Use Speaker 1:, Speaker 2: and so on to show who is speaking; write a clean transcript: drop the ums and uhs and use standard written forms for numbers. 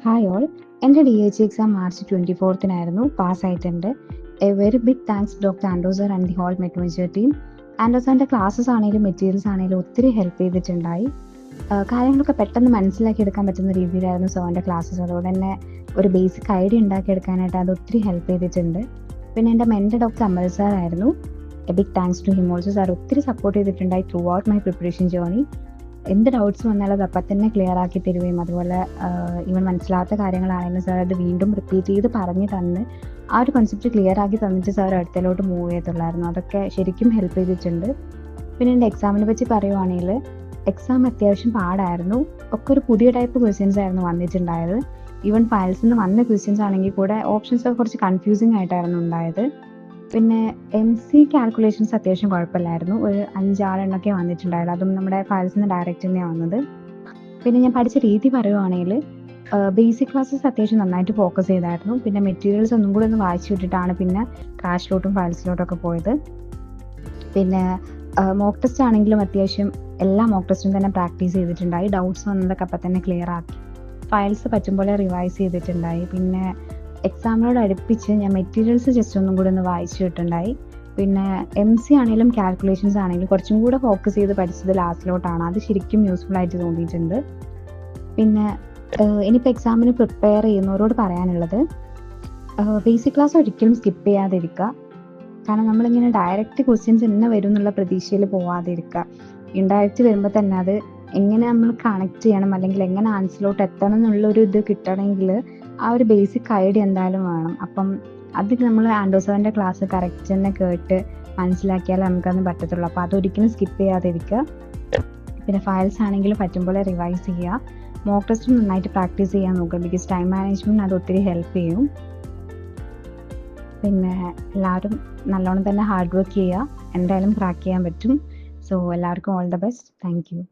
Speaker 1: Hi all. എൻ്റെ DH exam March 24-നായിരുന്നു. പാസ്സായിട്ടുണ്ട്. A very big thanks doctor Andrew sir and the whole Metology team. Andrew സാറിൻ്റെ classes ആണെങ്കിലും materials ആണെങ്കിലും ഒത്തിരി ഹെൽപ്പ് ചെയ്തിട്ടുണ്ടായി. കാര്യങ്ങളൊക്കെ പെട്ടെന്ന് മനസ്സിലാക്കി എടുക്കാൻ പറ്റുന്ന രീതിയിലായിരുന്നു സാറിൻ്റെ ക്ലാസ്സസ്. അതുകൊണ്ട് തന്നെ ഒരു ബേസിക് ഐഡിയ ഉണ്ടാക്കിയെടുക്കാനായിട്ട് അത് ഒത്തിരി ഹെൽപ്പ് ചെയ്തിട്ടുണ്ട്. പിന്നെ എൻ്റെ മെൻ്റർ ഡോക്ടർ അമൽ സാർ ആയിരുന്നു. A big thanks to him also. Sir ഒത്തിരി സപ്പോർട്ട് ചെയ്തിട്ടുണ്ടായി throughout my preparation journey. എന്ത് ഡൗട്ട്സ് വന്നാലും അത് അപ്പം തന്നെ ക്ലിയർ ആക്കി തരുകയും അതുപോലെ ഈവൻ മനസ്സിലാത്ത കാര്യങ്ങളാണെങ്കിലും സാർ അത് വീണ്ടും റിപ്പീറ്റ് ചെയ്ത് പറഞ്ഞ് തന്ന് ആ ഒരു കോൺസെപ്റ്റ് ക്ലിയർ ആക്കി തന്നിട്ട് സാർ അടുത്തലോട്ട് മൂവ് ചെയ്തുള്ളായിരുന്നു. അതൊക്കെ ശരിക്കും ഹെൽപ്പ് ചെയ്തിട്ടുണ്ട്. പിന്നെ എൻ്റെ എക്സാമിനെ പറ്റി പറയുവാണെങ്കിൽ എക്സാം അത്യാവശ്യം പാടായിരുന്നു. ഒക്കെ ഒരു പുതിയ ടൈപ്പ് ക്വസ്റ്റ്യൻസ് ആയിരുന്നു വന്നിട്ടുണ്ടായത്. ഈവൻ ഫയൽസിൽ നിന്ന് വന്ന ക്വസ്റ്റ്യൻസ് ആണെങ്കിൽ കൂടെ ഓപ്ഷൻസ് ഒക്കെ കുറച്ച് കൺഫ്യൂസിങ് ആയിട്ടായിരുന്നു ഉണ്ടായത്. പിന്നെ MC കാൽക്കുലേഷൻസ് അത്യാവശ്യം കുഴപ്പമില്ലായിരുന്നു. ഒരു 5-6 വന്നിട്ടുണ്ടായിരുന്നു. അതും നമ്മുടെ ഫയൽസിൽ നിന്ന് ഡയറക്റ്റ് തന്നെയാണ് വന്നത്. പിന്നെ ഞാൻ പഠിച്ച രീതി പറയുവാണെങ്കിൽ ബേസിക് ക്ലാസ്സസ് അത്യാവശ്യം നന്നായിട്ട് ഫോക്കസ് ചെയ്തായിരുന്നു. പിന്നെ മെറ്റീരിയൽസ് ഒന്നും കൂടി ഒന്ന് വായിച്ചു വിട്ടിട്ടാണ് പിന്നെ ക്രാഷിലോട്ടും ഫയൽസിലോട്ടൊക്കെ പോയത്. പിന്നെ മോക്ക് ടെസ്റ്റ് ആണെങ്കിലും അത്യാവശ്യം എല്ലാ മോക്ക് ടെസ്റ്റും തന്നെ പ്രാക്ടീസ് ചെയ്തിട്ടുണ്ടായി. ഡൗട്ട്സ് വന്നതൊക്കെ അപ്പം തന്നെ ക്ലിയർ ആക്കി ഫയൽസ് പറ്റും പോലെ റിവൈസ് ചെയ്തിട്ടുണ്ടായി. പിന്നെ എക്സാമിനോട് അടുപ്പിച്ച് ഞാൻ മെറ്റീരിയൽസ് ജസ്റ്റ് ഒന്നും കൂടി ഒന്ന് വായിച്ചു വിട്ടുണ്ടായി. പിന്നെ MC ആണെങ്കിലും കാൽക്കുലേഷൻസ് ആണെങ്കിലും കുറച്ചും കൂടെ ഫോക്കസ് ചെയ്ത് പഠിച്ചത് ലാസ്റ്റിലോട്ടാണ്. അത് ശരിക്കും യൂസ്ഫുൾ ആയിട്ട് തോന്നിയിട്ടുണ്ട്. പിന്നെ ഇനിയിപ്പോൾ എക്സാമിന് പ്രിപ്പയർ ചെയ്യുന്നവരോട് പറയാനുള്ളത് ബേസിക് ക്ലാസ് ഒരിക്കലും സ്കിപ്പ് ചെയ്യാതിരിക്കുക. കാരണം നമ്മളിങ്ങനെ ഡയറക്റ്റ് ക്വസ്റ്റ്യൻസ് തന്നെ വരും എന്നുള്ള പ്രതീക്ഷയിൽ പോവാതിരിക്കുക. ഇൻഡയറക്റ്റ് വരുമ്പോൾ തന്നെ അത് എങ്ങനെ നമ്മൾ കണക്ട് ചെയ്യണം അല്ലെങ്കിൽ എങ്ങനെ ആൻസറിലോട്ട് എത്തണം എന്നുള്ളൊരു ഇത് കിട്ടണമെങ്കിൽ ആ ഒരു ബേസിക് ഐഡിയ എന്തായാലും വേണം. അപ്പം അത് നമ്മൾ ആൻഡ്രൂ സാറിൻ്റെ ക്ലാസ് കറക്റ്റ് തന്നെ കേട്ട് മനസ്സിലാക്കിയാലേ നമുക്കത് പറ്റത്തുള്ളൂ. അപ്പോൾ അതൊരിക്കലും സ്കിപ്പ് ചെയ്യാതിരിക്കുക. പിന്നെ ഫയൽസ് ആണെങ്കിൽ പറ്റും പോലെ റിവൈസ് ചെയ്യുക. മോക്ക് ടെസ്റ്റും നന്നായിട്ട് പ്രാക്ടീസ് ചെയ്യാൻ നോക്കുക. ബിക്കോസ് ടൈം മാനേജ്മെൻറ്റ് അത് ഒത്തിരി ഹെൽപ്പ് ചെയ്യും. പിന്നെ എല്ലാവരും നല്ലോണം തന്നെ ഹാർഡ് വർക്ക് ചെയ്യുക. എന്തായാലും ക്രാക്ക് ചെയ്യാൻ പറ്റും. സോ എല്ലാവർക്കും all the best. Thank you.